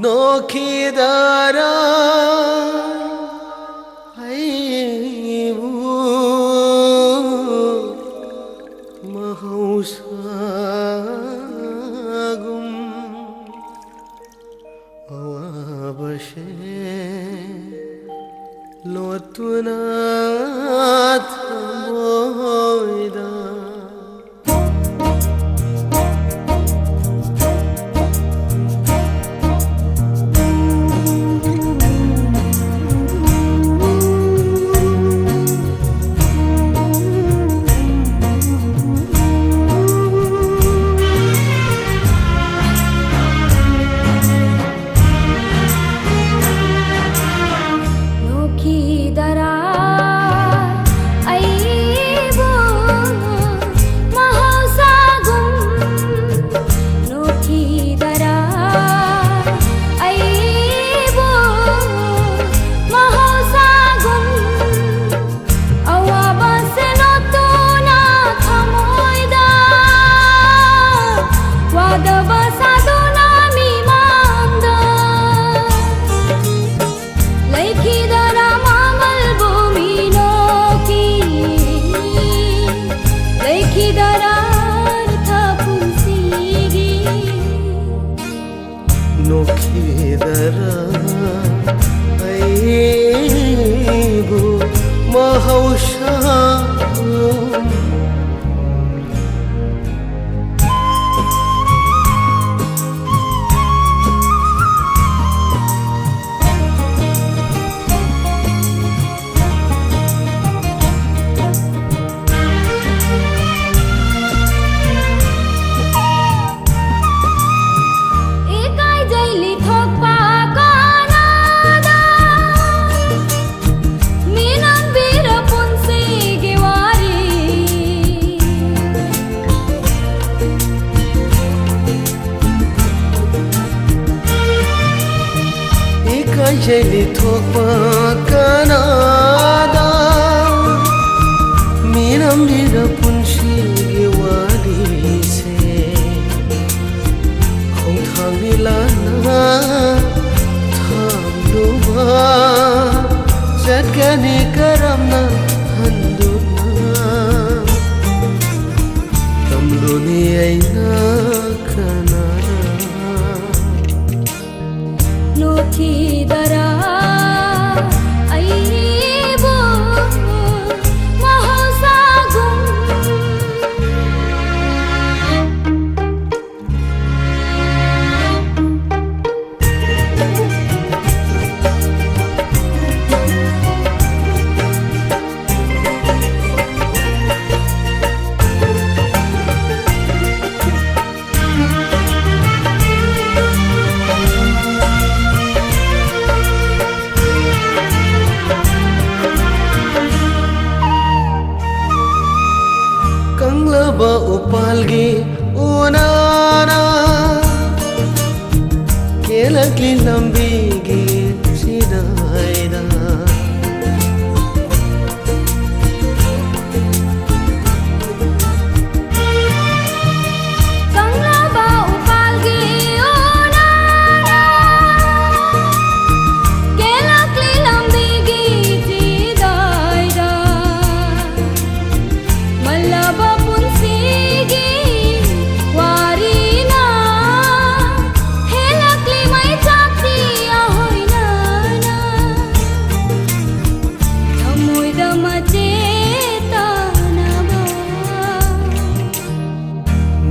नोखिदारा आइबु महौसागुम अवाबशे लोतुना थमोइदा नोखिदारा आइबु महौसागुम जैली थोपा कनादा मीनम बिरा पुंशी गिवारी से खोंथांगी लाना थामलुबा जटकनी करमना हंदुना तमलुनी ऐना कनादा नोखिदारा आइबु महौसागुम कंगलबा उपालगी उनाना केलकली लंबीगी सिदाइदा कंगलबा उपालगी उनाना केलकली लंबीगी सिदाइदा मल्लबा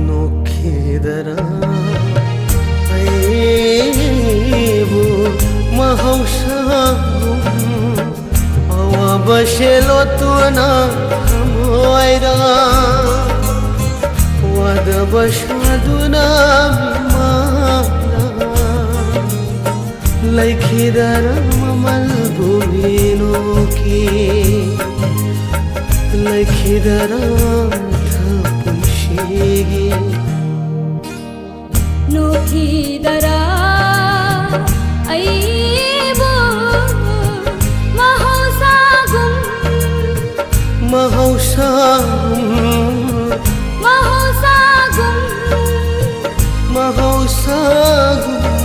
नोखिदारा आइबु महौसागुम अवाबशे लोतुना थमोइदा वादबशादुना मिमादा लैखिदारा ममल भूमिनोकी लैखिदारा थापुंशिगी नोखिदारा आइबु महौसागुम महौसागुम